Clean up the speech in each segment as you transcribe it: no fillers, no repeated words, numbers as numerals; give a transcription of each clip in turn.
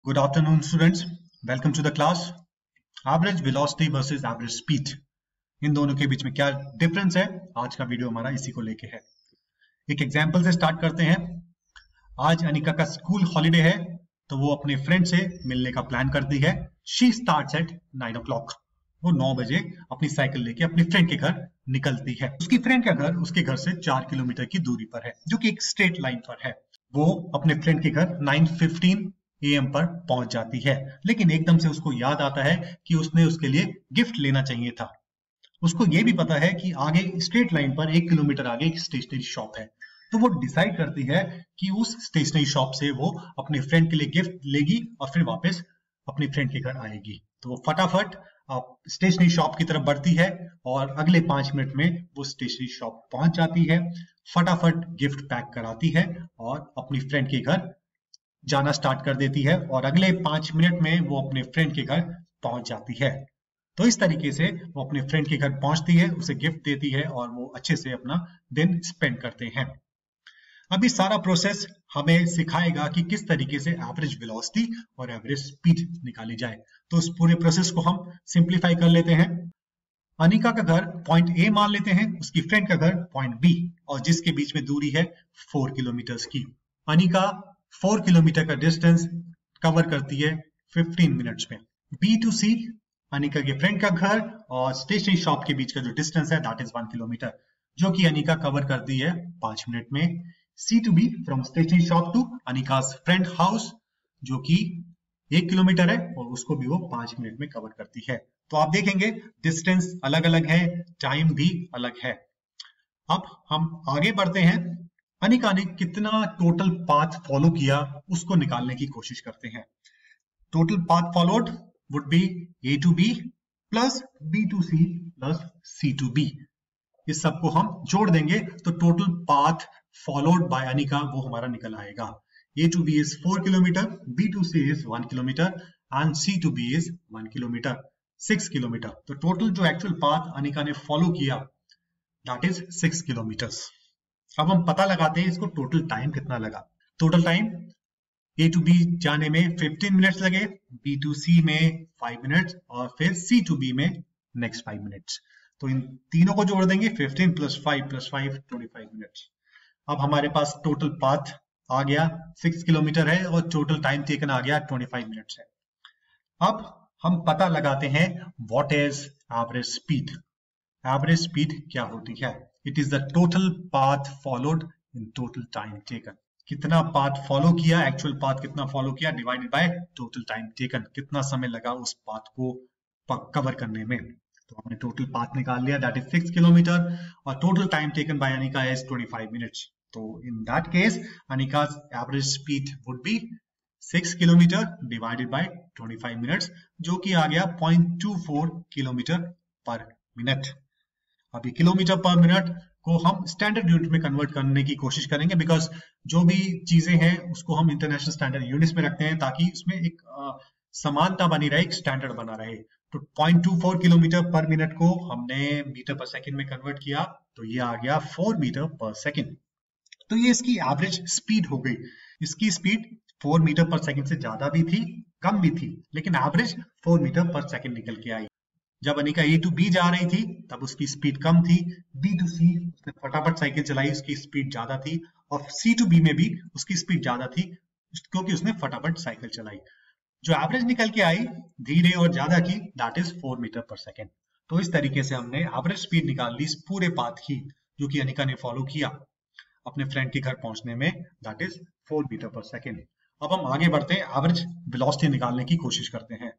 Good afternoon, students. Welcome to the class. Average velocity versus average speed. इन दोनों के बीच में क्या डिफरेंस है? आज का वीडियो हमारा इसी को लेके है। एक एग्जांपल से स्टार्ट करते हैं। आज अनिका का स्कूल हॉलीडे है, तो वो अपने फ्रेंड से मिलने का प्लान करती है। She starts at 9 o'clock. वो 9 बजे अपनी साइकिल लेके अपने फ्रेंड के घर निकलती है। उसकी फ्रेंड का घर उसके घर से 4 किलोमीटर की दूरी पर है, जो कि एक स्ट्रेट लाइन पर है। वो अपने फ्रेंड के घर 9:15 AM पर पहुंच जाती है, लेकिन एकदम से उसको याद आता है कि उसने उसके लिए गिफ्ट लेना चाहिए था। उसको ये भी पता है कि आगे स्ट्रेट लाइन पर 1 किलोमीटर आगे एक स्टेशनरी शॉप है, तो वो डिसाइड करती है कि उस स्टेशनरी शॉप से वो अपने फ्रेंड के लिए गिफ्ट लेगी और फिर वापस अपने फ्रेंड के घर आएगी। तो वो फटाफट स्टेशनरी शॉप की तरफ बढ़ती है और अगले 5 मिनट में वो स्टेशनरी शॉप पहुंच जाती है, फटाफट गिफ्ट पैक कराती है और अपनी फ्रेंड के घर जाना स्टार्ट कर देती है और अगले 5 मिनट में वो अपने फ्रेंड के घर पहुंच जाती है। तो इस तरीके से वो अपने फ्रेंड के घर पहुंचती है, उसे गिफ्ट देती है और वो अच्छे से अपना दिन स्पेंड करते हैं। अभी सारा प्रोसेस हमें सिखाएगा कि किस तरीके से एवरेज वेलोसिटी और एवरेज स्पीड निकाली जाए। तो इस पूरे प्रोसेस को हम सिंप्लीफाई कर लेते हैं। अनिका का घर पॉइंट ए मान लेते हैं, उसकी फ्रेंड का घर पॉइंट बी, और जिसके बीच में दूरी है 4 किलोमीटर की। अनिका 4 किलोमीटर का डिस्टेंस कवर करती है 15 मिनट्स में। बी टू सी अनिका के फ्रेंड का घर और स्टेशनरी शॉप के बीच का जो डिस्टेंस है दैट इज 1 किलोमीटर, जो कि अनिका कवर करती है 5 मिनट में। C to B from stationery shop to Anika's friend house, जो कि 1 किलोमीटर है और उसको भी वो 5 मिनट में कवर करती है। तो आप देखेंगे डिस्टेंस अलग अलग है, टाइम भी अलग है। अब हम आगे बढ़ते हैं। अनिका ने कितना टोटल पाथ फॉलो किया उसको निकालने की कोशिश करते हैं। Total path followed would be A to B plus B to C plus C to B। इस सबको हम जोड़ देंगे तो total path followed bye Anika वो हमारा निकल आएगा। A to B is 4 kilometre, B to C is 1 kilometre and C to B is 1 kilometre, 6 kilometre. तो टोटल जो एक्चुअल पाथ अनिका ने फॉलो किया दैट इज 6 किलोमीटर्स। अब हम पता लगाते हैं इसको टोटल टाइम कितना लगा। Total time A to B जाने में 15 मिनट्स लगे, B to C में 5 मिनट्स और फिर C to B में नेक्स्ट 5 मिनट्स। तो इन तीनों को जोड़ देंगे, 15 प्लस 5 प्लस 5 25 मिनट्स। अब हमारे पास टोटल पाथ आ गया 6 किलोमीटर है और टोटल टाइम टेकन आ गया 25 मिनट्स है। अब हम पता लगाते हैं what is average speed. Average speed क्या होती है? It is the total path followed in total time taken. कितना पाथ फॉलो किया, एक्चुअल पाथ कितना फॉलो किया divided by total time taken, कितना समय लगा उस पाथ को कवर करने में। तो हमने टोटल पाथ निकाल लिया दैट इज 6 किलोमीटर और total time taken by Anika is 25 minutes. तो in that case Anika's average speed would be 6 kilometre divided by 25 minutes, जो कि आ गया 0.24 किलोमीटर पर मिनट। अभी किलोमीटर पर मिनट को हम स्टैंडर्ड यूनिट में कन्वर्ट करने की कोशिश करेंगे, बिकॉज जो भी चीजें हैं उसको हम इंटरनेशनल स्टैंडर्ड यूनिट्स में रखते हैं ताकि उसमें एक समानता बनी रहे, एक स्टैंडर्ड बना रहे। तो 0.24 किलोमीटर पर मिनट को हमने मीटर पर सेकंड में कन्वर्ट किया, तो ये आ गया 4 मीटर पर सेकंड। तो ये इसकी एवरेज स्पीड हो गई। इसकी स्पीड 4 मीटर पर सेकंड से ज्यादा भी थी, कम भी थी, लेकिन एवरेज 4 मीटर पर सेकंड निकल के आई। जब अनिका A to B जा रही थी तब उसकी स्पीड कम थी, B to C उसने फटाफट साइकिल चलाई, उसकी स्पीड ज्यादा थी, और C to B में भी उसकी स्पीड ज्यादा थी क्योंकि उसने फटाफट साइकिल चलाई। जो एवरेज निकल के आई धीरे और ज्यादा की that is 4 metre per second. तो इस तरीके से हमने एवरेज स्पीड निकाल ली इस पूरे पाथ की जो कि अनिका ने फॉलो किया अपने फ्रेंड के घर पहुंचने में, that is 4 metre per second. अब हम आगे बढ़ते हैं, एवरेज वेलोसिटी निकालने की कोशिश करते हैं।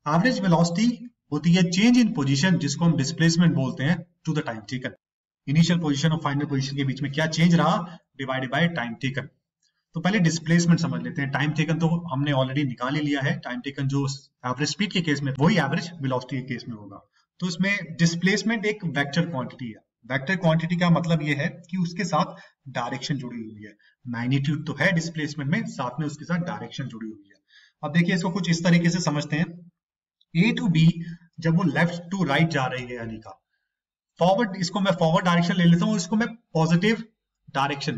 एवरेज वेलोसिटी होती है चेंज इन पोजीशन, जिसको हम डिस्प्लेसमेंट बोलते हैं, to the time taken. Initial position और फाइनल पोजीशन के बीच में क्या चेंज रहा डिवाइडेड बाय टाइम टेकन। तो पहले डिस्प्लेसमेंट समझ लेते हैं। टाइम टेकन तो हमने ऑलरेडी निकाल ही लिया है। टाइम टेकन जो एवरेज स्पीड के केस में वही एवरेज वेलोसिटी के केस में होगा। तो इसमें डिस्प्लेसमेंट एक वेक्टर क्वांटिटी है। वेक्टर क्वांटिटी का मतलब ये है कि उसके साथ डायरेक्शन जुड़ी हुई है। मैग्नीट्यूड तो है डिस्प्लेसमेंट में, साथ में उसके साथ डायरेक्शन जुड़ी हुई है। अब देखिए इसको कुछ इस तरीके से समझते हैं। A to B जब वो लेफ्ट टू राइट जा रही है अनिका, फॉरवर्ड, इसको मैं फॉरवर्ड डायरेक्शन ले लेता हूँ, इसको मैं पॉजिटिव डायरेक्शन,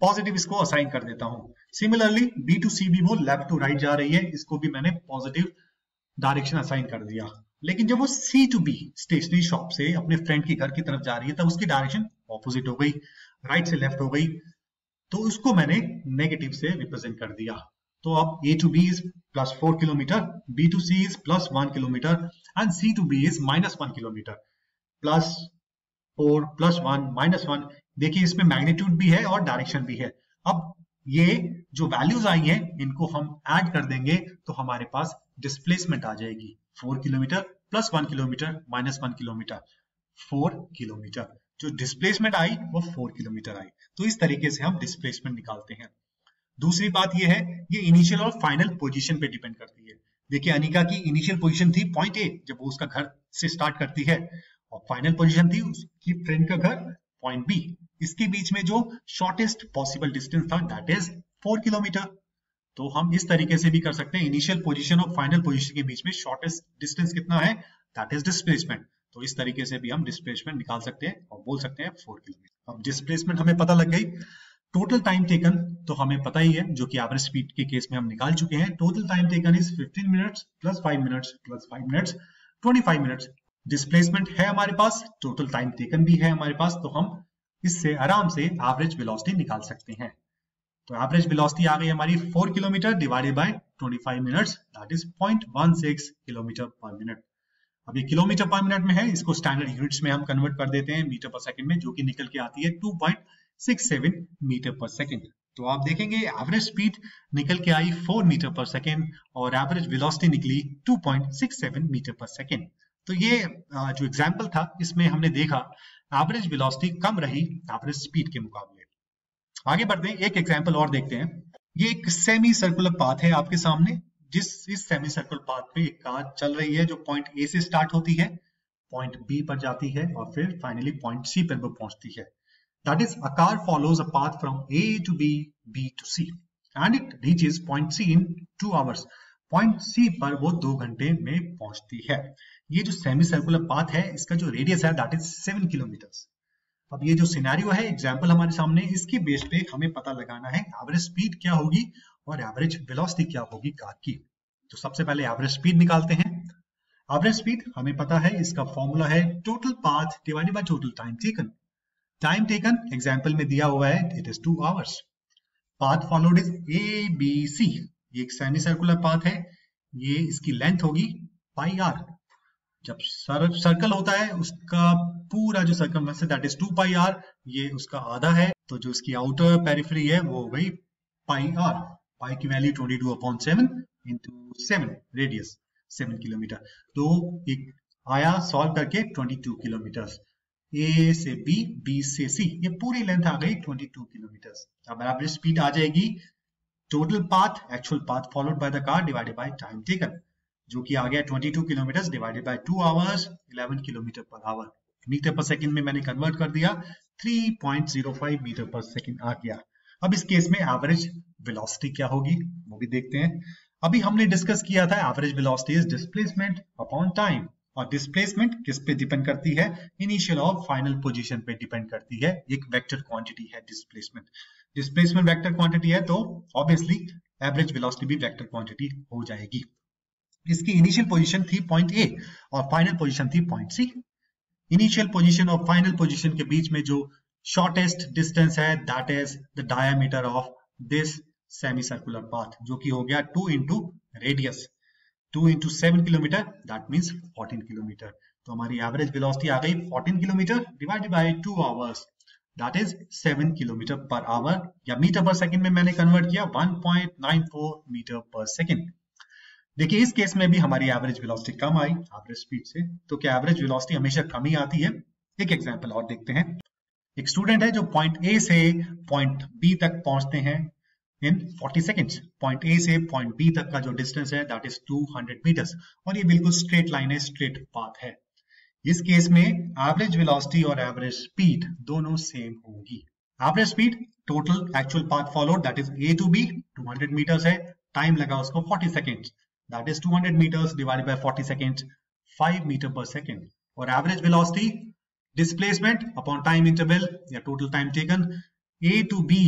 पॉजिटिव इसको असाइन कर देता हूँ। सिमिलरली बी टू सी भी वो लेफ्ट टू राइट जा रही है, इसको भी मैंने पॉजिटिव डायरेक्शन असाइन कर दिया। लेकिन जब वो सी टू बी स्टेशनरी शॉप से अपने फ्रेंड के घर की तरफ जा रही है तब उसकी डायरेक्शन ऑपोजिट हो गई, राइट से लेफ्ट हो गई, तो उसको मैंने नेगेटिव से रिप्रेजेंट कर दिया। तो अब A to B is +4 kilometre, B to C is +1 kilometre and C to B is -1 kilometre. +4 +1 -1, देखिए इसमें मैग्नीट्यूड भी है और डायरेक्शन भी है। अब ये जो वैल्यूज आई हैं इनको हम ऐड कर देंगे तो हमारे पास डिस्प्लेसमेंट आ जाएगी 4 किलोमीटर +1 किलोमीटर -1 किलोमीटर, 4 किलोमीटर। जो डिस्प्लेसमेंट आई वो 4 किलोमीटर आई। तो इस तरीके से हम डिस्प्लेसमेंट निकालते हैं। दूसरी बात ये है, ये इनिशियल और फाइनल पोजीशन पे डिपेंड करती है। देखिए अनिका की इनिशियल पोजीशन थी पॉइंट ए जब वो उसका घर से स्टार्ट करती है, और फाइनल पोजीशन थी उसकी फ्रेंड का घर पॉइंट बी। इसके बीच में जो शॉर्टेस्ट पॉसिबल डिस्टेंस था दैट इज 4 किलोमीटर। तो हम इस तरीके से भी कर सकते हैं, इनिशियल पोजीशन और फाइनल पोजीशन के बीच में शॉर्टेस्ट डिस्टेंस कितना है, दैट इज डिस्प्लेसमेंट। तो इस तरीके से भी हम डिस्प्लेसमेंट निकाल सकते हैं और बोल सकते हैं 4 किलोमीटर। अब डिस्प्लेसमेंट हमें पता लग गई, टोटल टाइम टेकन तो हमें पता ही है, जो कि एवरेज स्पीड के केस में हम निकाल चुके हैं। Total time taken is 15 minutes + 5 minutes + 5 minutes 25 minutes. Displacement है हमारे पास, टोटल टाइम टेकन भी है हमारे पास, तो हम इससे आराम से एवरेज वेलोसिटी निकाल सकते हैं। तो एवरेज वेलोसिटी आ गई हमारी 4 kilometre divided by 25 minutes, that is 0.16 kilometre पर मिनट। अब ये किलोमीटर पर मिनट में है, इसको स्टैंडर्ड यूनिट्स में हम कन्वर्ट कर देते हैं मीटर पर सेकंड में, जो कि निकल के आती है 2.67 मीटर पर सेकंड। तो आप देखेंगे एवरेज स्पीड निकल के आई 4 मीटर पर सेकंड और एवरेज वेलोसिटी निकली 2.67 मीटर पर सेकंड। तो ये जो एग्जांपल था इसमें हमने देखा एवरेज वेलोसिटी कम रही एवरेज स्पीड के मुकाबले। आगे बढ़ते हैं, एक एग्जांपल और देखते हैं। ये एक सेमी सर्कुलर पाथ है आपके सामने, इस सेमी सर्कुलर पाथ पे एक कार चल रही है जो पॉइंट ए से स्टार्ट होती है, पॉइंट बी पर जाती है और फिर फाइनली पॉइंट सी पर वो पहुंचती है। That is a car follows a path from A to B, B to C and it reaches point C in 2 hours. Point C पर वो 2 घंटे में पहुंचती है। ये जो सेमी सर्कुलर पाथ है इसका जो रेडियस है दैट इज 7 किलोमीटर। अब ये जो सिनेरियो है एग्जांपल हमारे सामने, इसके बेस पे हमें पता लगाना है एवरेज स्पीड क्या होगी और एवरेज वेलोसिटी क्या होगी कार की। तो सबसे पहले एवरेज स्पीड निकालते हैं। एवरेज स्पीड हमें पता है, इसका फॉर्मूला है total path divided by total time taken. Time taken example में दिया हुआ है, it is 2 hours. Path followed is A B C, ये एक सेमी सर्कुलर पाथ है, ये इसकी लेंथ होगी पाई आर। जब सर्कल होता है उसका पूरा जो सर्कमफेरेंस है दैट इज 2 पाई आर, ये उसका आधा है, तो जो उसकी आउटर पेरिफेरी है वो हो गई पाई आर। पाई की वैल्यू 22/7 इंटू 7, रेडियस 7 किलोमीटर। तो एक आया सॉल्व करके 22 किलोमीटर। ए से बी, बी से सी, ये पूरी लेंथ आ गई 22 किलोमीटर। अब एवरेज स्पीड आ जाएगी total path, actual path followed by the car divided by time taken, जो कि आ गया 22 kilometre divided by 2 hours, 11 kilometre per hour. Metre per second में मैंने कन्वर्ट कर दिया, 3.05 मीटर पर सेकंड आ गया। अब इस केस में एवरेज वेलोसिटी क्या होगी वो भी देखते हैं। अभी हमने डिस्कस किया था average velocity is displacement upon time, और डिस्प्लेसमेंट किस पे डिपेंड करती है, इनिशियल और फाइनल पोजीशन पे डिपेंड करती है। एक वेक्टर क्वांटिटी है डिस्प्लेसमेंट। डिस्प्लेसमेंट वेक्टर क्वांटिटी है तो ऑब्वियसली एवरेज वेलोसिटी भी वेक्टर क्वांटिटी हो जाएगी। इसकी इनिशियल पोजीशन थी पॉइंट ए और फाइनल पोजीशन थी पॉइंट सी। इनिशियल पोजीशन और फाइनल पोजीशन के बीच में जो शॉर्टेस्ट डिस्टेंस है that is the diameter of this semi circular path, जो कि हो गया 2 into radius, 2 into 7 kilometre, that means 14 kilometre. तो हमारी एवरेज वेलोसिटी आ गई 14 kilometre divided by 2 hours, that is 7 kilometre per our, या मीटर पर सेकंड में मैंने कन्वर्ट किया 1.94 मीटर पर सेकंड। देखिए इस केस में भी हमारी average velocity come I average speed से। तो क्या एवरेज वेलोसिटी हमेशा कम ही आती है? एक एग्जांपल और देखते हैं। एक स्टूडेंट है जो पॉइंट ए से पॉइंट बी तक पहुंचते हैं इन 40 सेकेंड्स। पॉइंट ए से पॉइंट बी तक का जो डिस्टेंस है दैट इज 200 मीटर्स, और ये बिल्कुल स्ट्रेट लाइन है, स्ट्रेट पाथ है। इस केस में एवरेज वेलोसिटी और एवरेज स्पीड दोनों सेम होगी। Average speed total actual path followed that is A to B 200 metres है, टाइम लगा उसको 40 seconds, that is 200 meters divided by 40 seconds, 5 meter per second. और average velocity displacement upon time interval या total time taken, A to B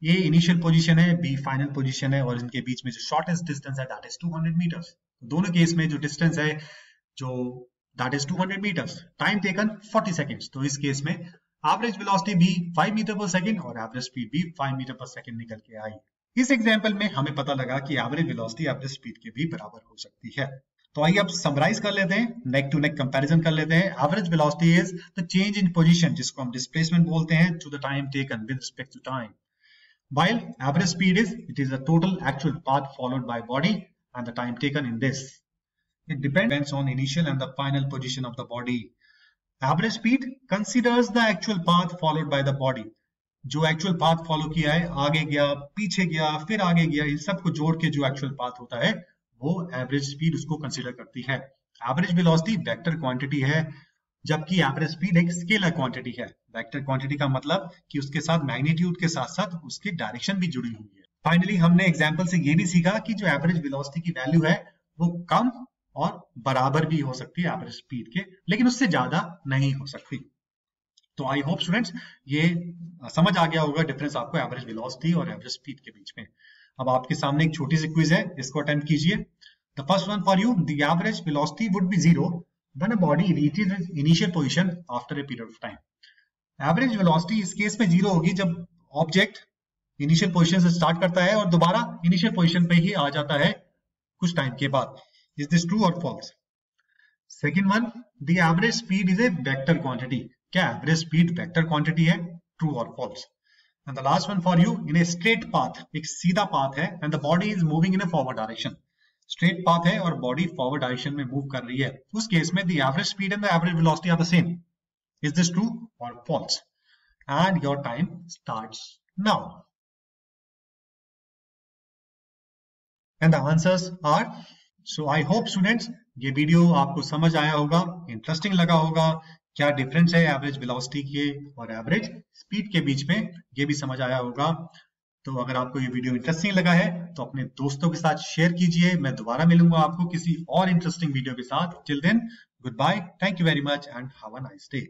A initial position है, B final position है और इनके बीच में जो शॉर्टेस्ट डिस्टेंस है दैट इज 200 मीटर्स। दोनों केस में जो डिस्टेंस है जो that is 200 metres, time taken 40 seconds. तो इस केस में एवरेज वेलोसिटी भी 5 मीटर पर सेकेंड और एवरेज स्पीड भी 5 मीटर पर सेकेंड निकल के आई। इस एग्जाम्पल में हमें पता लगा कि एवरेज वेलोसिटी एवरेज स्पीड के भी बराबर हो सकती है। तो आइए अब समराइज कर लेते हैं, नेक टू नेक कंपैरिजन कर लेते हैं। Average velocity is the change in position, जिसको हम डिस्प्लेसमेंट बोलते हैं, to the time taken with respect to time, while average speed is the total actual path followed by body and the time taken in this. It depends on initial and the final position of the body. Average speed considers the actual path followed by the body. जो actual path follow किया है, आगे गया, पीछे गया, फिर आगे गया, इन सबको जोड़ के जो actual path होता है वो average speed उसको consider करती है। Average velocity vector quantity है, जबकि एवरेज स्पीड एक स्केलर क्वांटिटी है। वेक्टर क्वांटिटी का मतलब कि उसके साथ मैग्नीट्यूड के साथ साथ उसकी डायरेक्शन भी जुड़ी हुई है। फाइनली हमने एग्जांपल से ये भी सीखा कि जो एवरेज वेलोसिटी की वैल्यू है वो कम और बराबर भी हो सकती है एवरेज स्पीड के, लेकिन उससे ज्यादा नहीं हो सकती। तो आई होप स्टूडेंट्स ये समझ आ गया होगा डिफरेंस आपको एवरेज वेलोसिटी और एवरेज स्पीड के बीच में। अब आपके सामने एक छोटी सी क्विज है, इसको अटेम्प्ट कीजिए। The first one for you, the average velocity would be 0 when a body reaches its initial position after a period of time. Average velocity इस केस में 0 होगी जब ऑब्जेक्ट इनिशियल पोजीशन से स्टार्ट करता है और दोबारा इनिशियल पोजीशन पे ही आ जाता है कुछ टाइम के बाद। Is this true or false? Second one, the average speed is a vector quantity. क्या एवरेज स्पीड वेक्टर क्वांटिटी है? True or false? And the last one for you, in a straight path, एक सीधा path है and the body is moving in a forward direction. Straight path है और body forward direction में move कर रही है, उस केस में the average speed and the average velocity are the same. Is this true और false? And your time starts now. And the answers are, so I hope students ये video आपको समझ आया होगा, इंटरेस्टिंग लगा होगा। क्या डिफरेंस है एवरेज वेलोसिटी के और एवरेज स्पीड के बीच में, ये भी समझ आया होगा। तो अगर आपको ये वीडियो इंटरेस्टिंग लगा है तो अपने दोस्तों के साथ शेयर कीजिए। मैं दोबारा मिलूंगा आपको किसी और इंटरेस्टिंग वीडियो के साथ। Till then, goodbye, thank you very much and have a nice day.